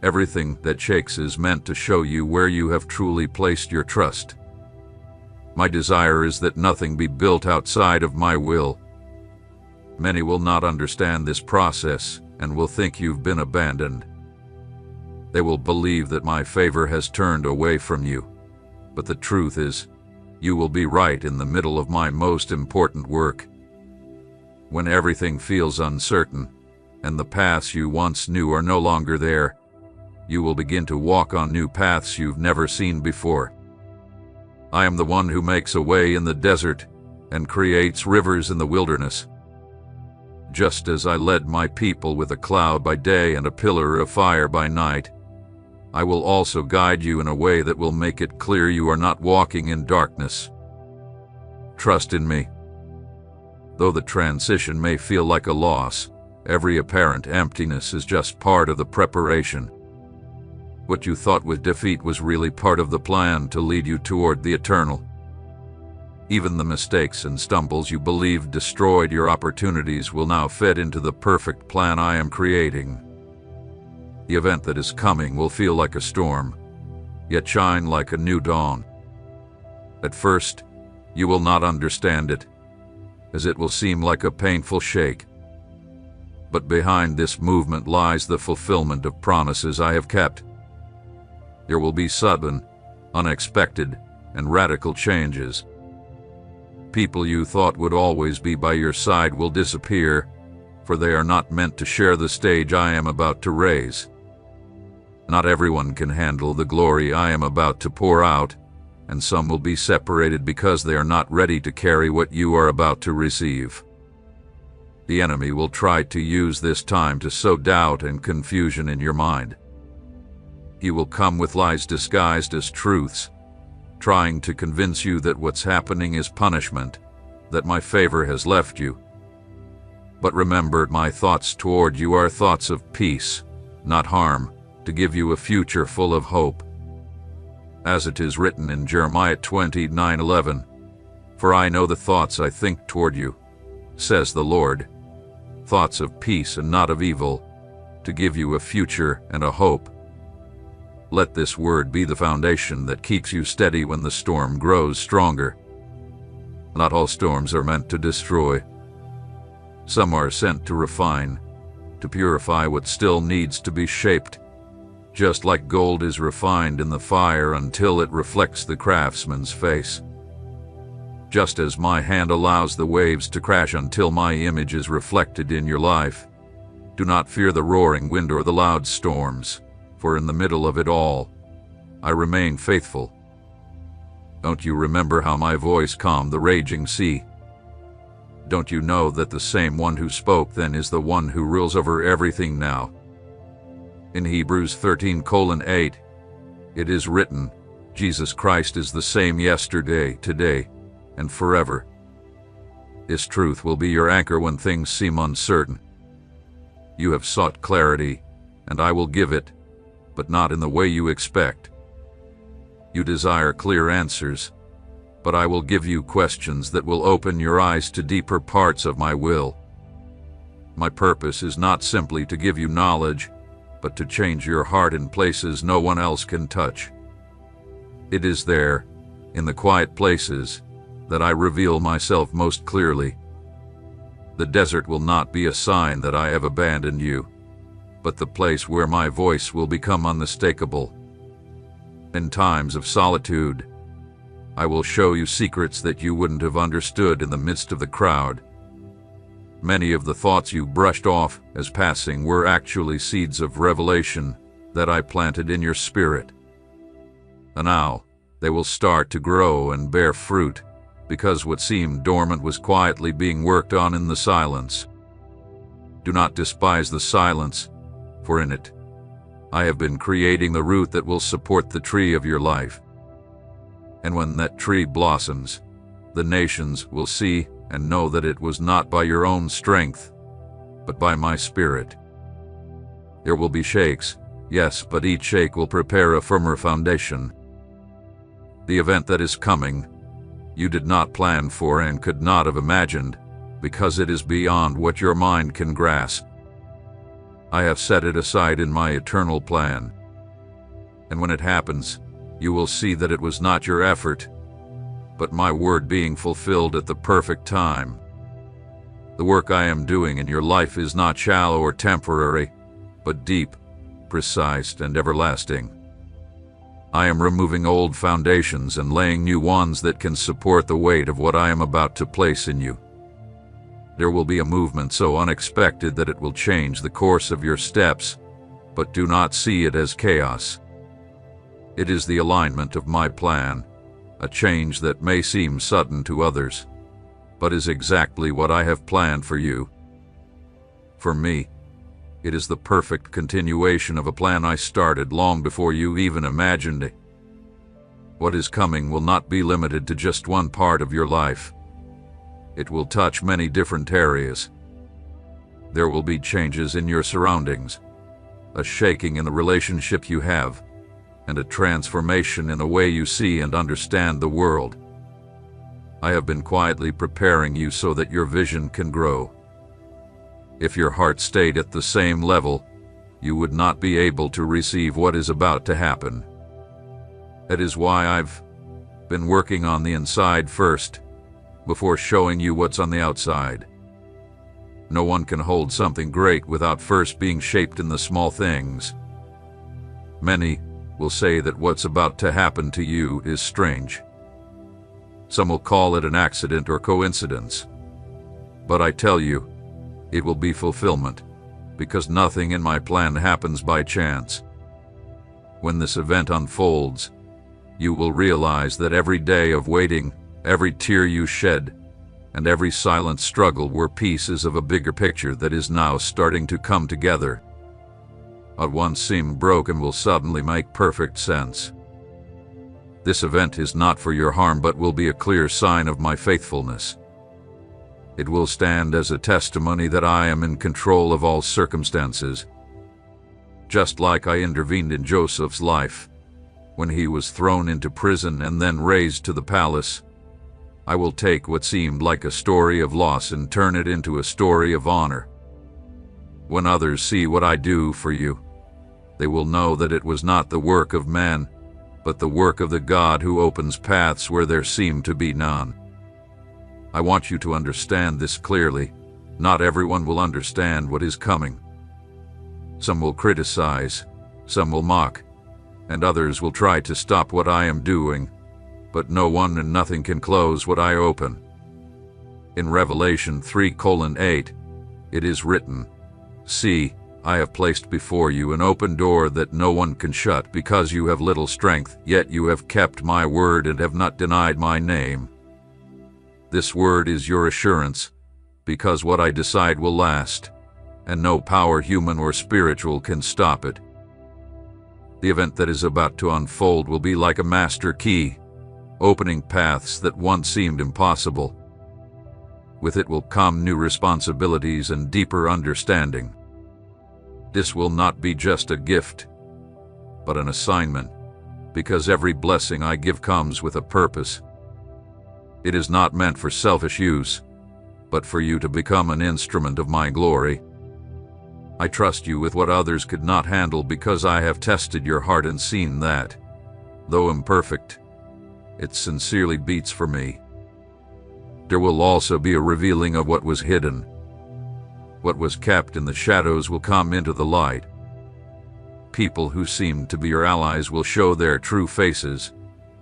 Everything that shakes is meant to show you where you have truly placed your trust. My desire is that nothing be built outside of my will. Many will not understand this process and will think you've been abandoned. They will believe that my favor has turned away from you. But the truth is, you will be right in the middle of my most important work. When everything feels uncertain, and the paths you once knew are no longer there, you will begin to walk on new paths you've never seen before. I am the one who makes a way in the desert and creates rivers in the wilderness. Just as I led my people with a cloud by day and a pillar of fire by night, I will also guide you in a way that will make it clear you are not walking in darkness. Trust in me. Though the transition may feel like a loss, every apparent emptiness is just part of the preparation. What you thought was defeat was really part of the plan to lead you toward the eternal. Even the mistakes and stumbles you believed destroyed your opportunities will now fit into the perfect plan I am creating. The event that is coming will feel like a storm, yet shine like a new dawn. At first, you will not understand it, as it will seem like a painful shake. But behind this movement lies the fulfillment of promises I have kept. There will be sudden, unexpected, and radical changes, People you thought would always be by your side will disappear, for they are not meant to share the stage I am about to raise. Not everyone can handle the glory I am about to pour out, and some will be separated because they are not ready to carry what you are about to receive. The enemy will try to use this time to sow doubt and confusion in your mind. He will come with lies disguised as truths, trying to convince you that what's happening is punishment, that my favor has left you. But remember, my thoughts toward you are thoughts of peace, not harm, to give you a future full of hope. As it is written in Jeremiah 29:11, "For I know the thoughts I think toward you, says the Lord, thoughts of peace and not of evil, to give you a future and a hope." Let this word be the foundation that keeps you steady when the storm grows stronger. Not all storms are meant to destroy. Some are sent to refine, to purify what still needs to be shaped. Just like gold is refined in the fire until it reflects the craftsman's face. Just as my hand allows the waves to crash until my image is reflected in your life, do not fear the roaring wind or the loud storms, for in the middle of it all, I remain faithful. Don't you remember how my voice calmed the raging sea? Don't you know that the same one who spoke then is the one who rules over everything now? In Hebrews 13:8, it is written, Jesus Christ is the same yesterday, today, and forever. This truth will be your anchor when things seem uncertain. You have sought clarity, and I will give it, but not in the way you expect. You desire clear answers, but I will give you questions that will open your eyes to deeper parts of my will. My purpose is not simply to give you knowledge, but to change your heart in places no one else can touch. It is there, in the quiet places, that I reveal myself most clearly. The desert will not be a sign that I have abandoned you, but the place where my voice will become unmistakable. In times of solitude, I will show you secrets that you wouldn't have understood in the midst of the crowd. Many of the thoughts you brushed off as passing were actually seeds of revelation that I planted in your spirit. And now they will start to grow and bear fruit, because what seemed dormant was quietly being worked on in the silence. Do not despise the silence, for in it, I have been creating the root that will support the tree of your life. And when that tree blossoms, the nations will see and know that it was not by your own strength, but by my Spirit. There will be shakes, yes, but each shake will prepare a firmer foundation. The event that is coming, you did not plan for and could not have imagined, because it is beyond what your mind can grasp. I have set it aside in my eternal plan. And when it happens, you will see that it was not your effort, but my word being fulfilled at the perfect time. The work I am doing in your life is not shallow or temporary, but deep, precise, and everlasting. I am removing old foundations and laying new ones that can support the weight of what I am about to place in you. There will be a movement so unexpected that it will change the course of your steps, but do not see it as chaos. It is the alignment of my plan, a change that may seem sudden to others, but is exactly what I have planned for you. For me, it is the perfect continuation of a plan I started long before you even imagined it. What is coming will not be limited to just one part of your life. It will touch many different areas. There will be changes in your surroundings, a shaking in the relationship you have, and a transformation in the way you see and understand the world. I have been quietly preparing you so that your vision can grow. If your heart stayed at the same level, you would not be able to receive what is about to happen. That is why I've been working on the inside first, before showing you what's on the outside. No one can hold something great without first being shaped in the small things. Many will say that what's about to happen to you is strange. Some will call it an accident or coincidence. But I tell you, it will be fulfillment, because nothing in my plan happens by chance. When this event unfolds, you will realize that every day of waiting, every tear you shed, and every silent struggle were pieces of a bigger picture that is now starting to come together. What once seemed broken will suddenly make perfect sense. This event is not for your harm, but will be a clear sign of my faithfulness. It will stand as a testimony that I am in control of all circumstances. Just like I intervened in Joseph's life, when he was thrown into prison and then raised to the palace, I will take what seemed like a story of loss and turn it into a story of honor. When others see what I do for you, they will know that it was not the work of man, but the work of the God who opens paths where there seem to be none. I want you to understand this clearly. Not everyone will understand what is coming. Some will criticize, some will mock, and others will try to stop what I am doing, but no one and nothing can close what I open. In Revelation 3:8, it is written, "See, I have placed before you an open door that no one can shut, because you have little strength, yet you have kept my word and have not denied my name." This word is your assurance, because what I decide will last, and no power, human or spiritual, can stop it. The event that is about to unfold will be like a master key, opening paths that once seemed impossible. With it will come new responsibilities and deeper understanding. This will not be just a gift, but an assignment, because every blessing I give comes with a purpose. It is not meant for selfish use, but for you to become an instrument of my glory. I trust you with what others could not handle, because I have tested your heart and seen that, though imperfect, it sincerely beats for me. There will also be a revealing of what was hidden. What was kept in the shadows will come into the light. People who seemed to be your allies will show their true faces,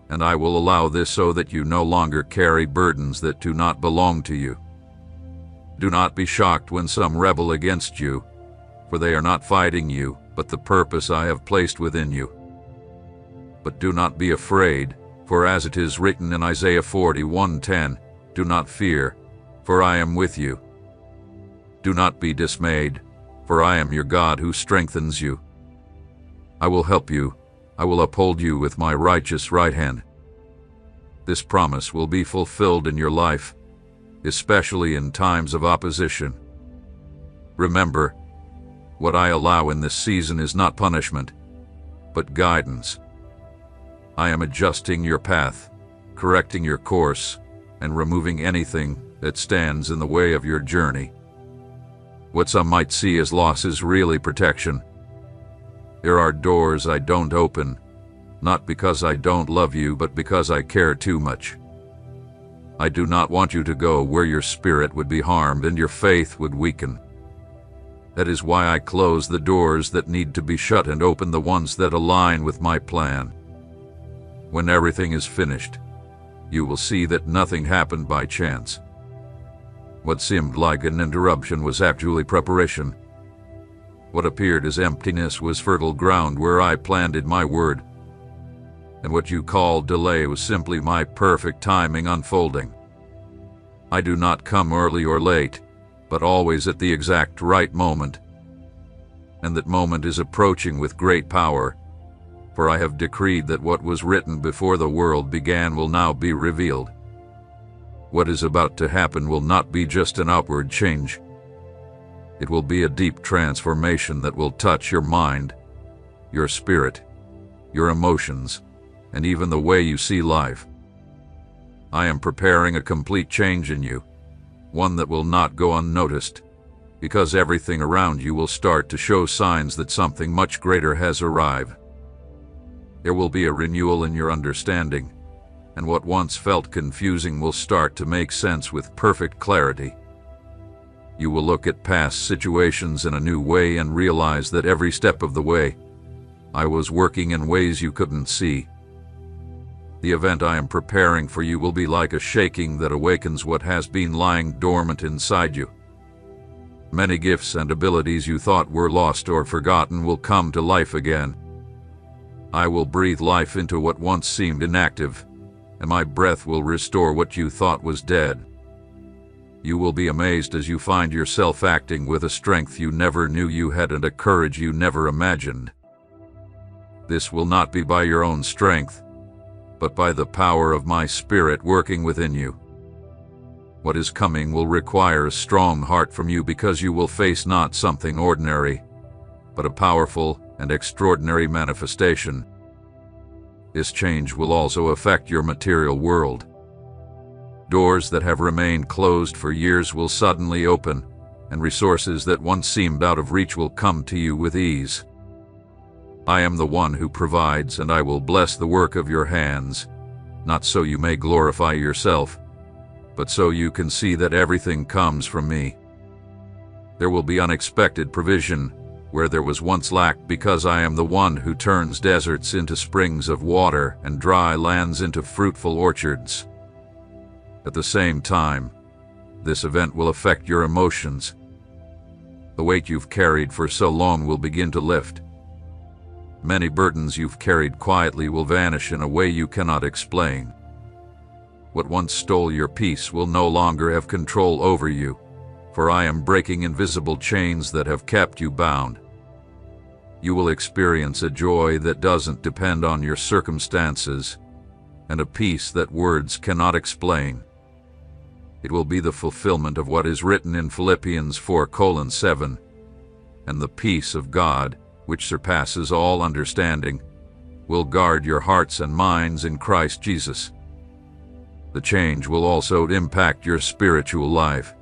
and I will allow this so that you no longer carry burdens that do not belong to you. Do not be shocked when some rebel against you, for they are not fighting you, but the purpose I have placed within you. But do not be afraid, for as it is written in Isaiah 41:10, "Do not fear, for I am with you. Do not be dismayed, for I am your God who strengthens you. I will help you, I will uphold you with my righteous right hand." This promise will be fulfilled in your life, especially in times of opposition. Remember, what I allow in this season is not punishment, but guidance. I am adjusting your path, correcting your course, and removing anything that stands in the way of your journey. What some might see as loss is really protection. There are doors I don't open, not because I don't love you, but because I care too much. I do not want you to go where your spirit would be harmed and your faith would weaken. That is why I close the doors that need to be shut and open the ones that align with my plan. When everything is finished, you will see that nothing happened by chance. What seemed like an interruption was actually preparation. What appeared as emptiness was fertile ground where I planted my word. And what you call delay was simply my perfect timing unfolding. I do not come early or late, but always at the exact right moment. And that moment is approaching with great power, for I have decreed that what was written before the world began will now be revealed. What is about to happen will not be just an outward change. It will be a deep transformation that will touch your mind, your spirit, your emotions, and even the way you see life. I am preparing a complete change in you, one that will not go unnoticed, because everything around you will start to show signs that something much greater has arrived. There will be a renewal in your understanding, and what once felt confusing will start to make sense with perfect clarity. You will look at past situations in a new way and realize that every step of the way, I was working in ways you couldn't see. The event I am preparing for you will be like a shaking that awakens what has been lying dormant inside you. Many gifts and abilities you thought were lost or forgotten will come to life again. I will breathe life into what once seemed inactive, and my breath will restore what you thought was dead. You will be amazed as you find yourself acting with a strength you never knew you had and a courage you never imagined. This will not be by your own strength, but by the power of my Spirit working within you. What is coming will require a strong heart from you because you will face not something ordinary, but a powerful and extraordinary manifestation. This change will also affect your material world. Doors that have remained closed for years will suddenly open, and resources that once seemed out of reach will come to you with ease. I am the one who provides, and I will bless the work of your hands, not so you may glorify yourself, but so you can see that everything comes from me. There will be unexpected provision where there was once lack, because I am the one who turns deserts into springs of water and dry lands into fruitful orchards. At the same time, this event will affect your emotions. The weight you've carried for so long will begin to lift. Many burdens you've carried quietly will vanish in a way you cannot explain. What once stole your peace will no longer have control over you, for I am breaking invisible chains that have kept you bound. You will experience a joy that doesn't depend on your circumstances, and a peace that words cannot explain. It will be the fulfillment of what is written in Philippians 4:7, and the peace of God, which surpasses all understanding, will guard your hearts and minds in Christ Jesus. The change will also impact your spiritual life.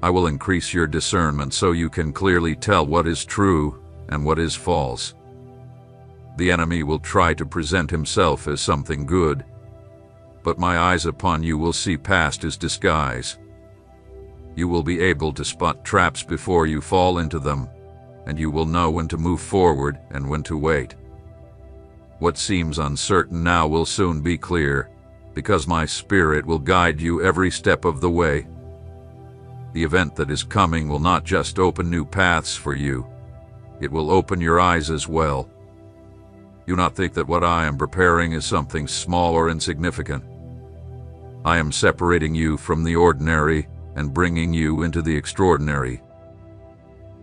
I will increase your discernment so you can clearly tell what is true and what is false. The enemy will try to present himself as something good, but my eyes upon you will see past his disguise. You will be able to spot traps before you fall into them, and you will know when to move forward and when to wait. What seems uncertain now will soon be clear, because my Spirit will guide you every step of the way. The event that is coming will not just open new paths for you, it will open your eyes as well. Do not think that what I am preparing is something small or insignificant. I am separating you from the ordinary and bringing you into the extraordinary.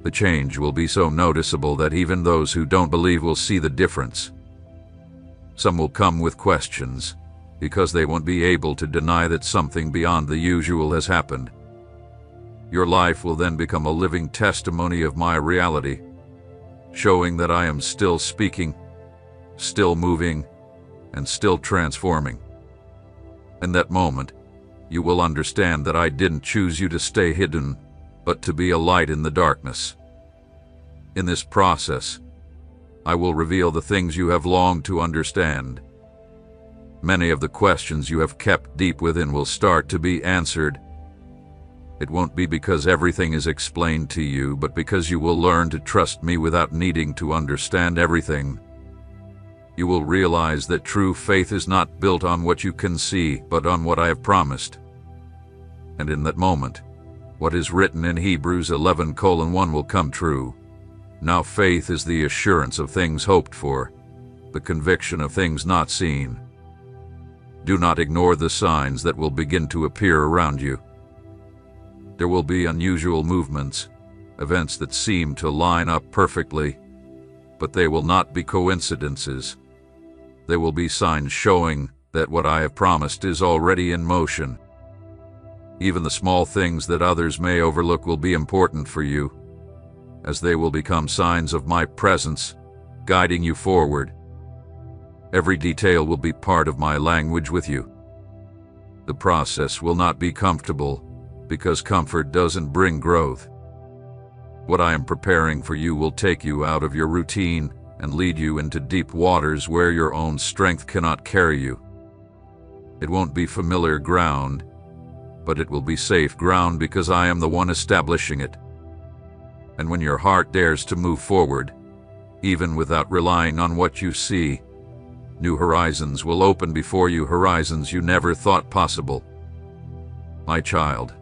The change will be so noticeable that even those who don't believe will see the difference. Some will come with questions, because they won't be able to deny that something beyond the usual has happened. Your life will then become a living testimony of my reality, showing that I am still speaking, still moving, and still transforming. In that moment, you will understand that I didn't choose you to stay hidden, but to be a light in the darkness. In this process, I will reveal the things you have longed to understand. Many of the questions you have kept deep within will start to be answered. It won't be because everything is explained to you, but because you will learn to trust me without needing to understand everything. You will realize that true faith is not built on what you can see, but on what I have promised. And in that moment, what is written in Hebrews 11:1 will come true. Now faith is the assurance of things hoped for, the conviction of things not seen. Do not ignore the signs that will begin to appear around you. There will be unusual movements, events that seem to line up perfectly, but they will not be coincidences. They will be signs showing that what I have promised is already in motion. Even the small things that others may overlook will be important for you, as they will become signs of my presence, guiding you forward. Every detail will be part of my language with you. The process will not be comfortable, because comfort doesn't bring growth. What I am preparing for you will take you out of your routine and lead you into deep waters where your own strength cannot carry you. It won't be familiar ground, but it will be safe ground because I am the one establishing it. And when your heart dares to move forward, even without relying on what you see, New horizons will open before you, horizons you never thought possible. My child,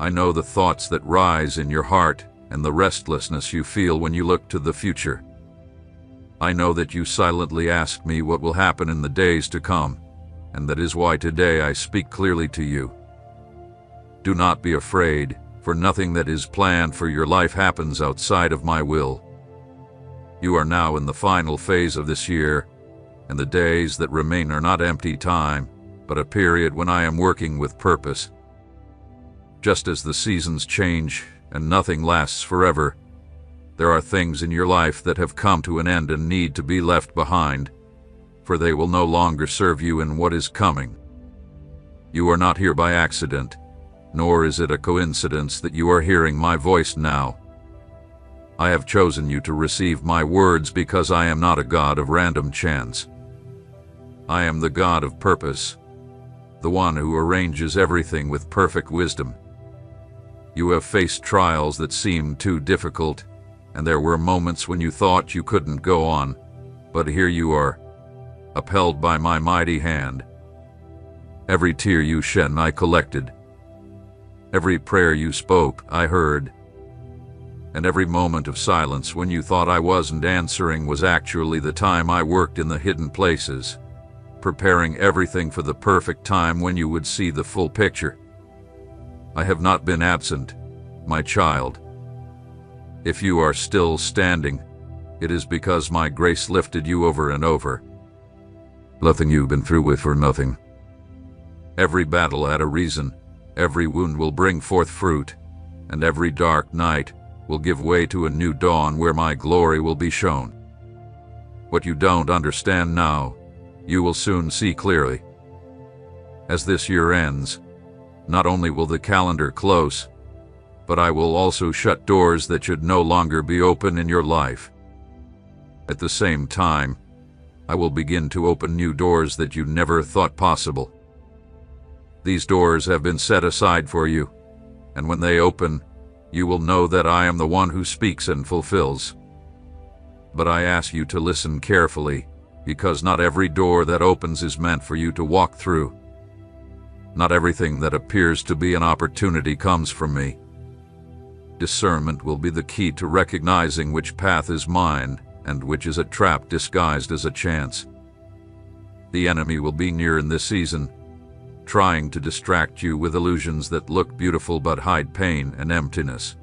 I know the thoughts that rise in your heart and the restlessness you feel when you look to the future. I know that you silently ask me what will happen in the days to come, and that is why today I speak clearly to you. Do not be afraid, for nothing that is planned for your life happens outside of my will. You are now in the final phase of this year, and the days that remain are not empty time, but a period when I am working with purpose. Just as the seasons change and nothing lasts forever, there are things in your life that have come to an end and need to be left behind, for they will no longer serve you in what is coming. You are not here by accident, nor is it a coincidence that you are hearing my voice now. I have chosen you to receive my words because I am not a God of random chance. I am the God of purpose, the one who arranges everything with perfect wisdom. You have faced trials that seemed too difficult, and there were moments when you thought you couldn't go on, but here you are, upheld by my mighty hand. Every tear you shed I collected. Every prayer you spoke I heard. And every moment of silence when you thought I wasn't answering was actually the time I worked in the hidden places, preparing everything for the perfect time when you would see the full picture. I have not been absent, my child. If you are still standing, it is because my grace lifted you over and over. Nothing you've been through with for nothing. Every battle had a reason, every wound will bring forth fruit, and every dark night will give way to a new dawn where my glory will be shown. What you don't understand now, you will soon see clearly. As this year ends, not only will the calendar close, but I will also shut doors that should no longer be open in your life. At the same time, I will begin to open new doors that you never thought possible. These doors have been set aside for you, and when they open, you will know that I am the one who speaks and fulfills. But I ask you to listen carefully, because not every door that opens is meant for you to walk through. Not everything that appears to be an opportunity comes from me. Discernment will be the key to recognizing which path is mine and which is a trap disguised as a chance. The enemy will be near in this season, trying to distract you with illusions that look beautiful but hide pain and emptiness.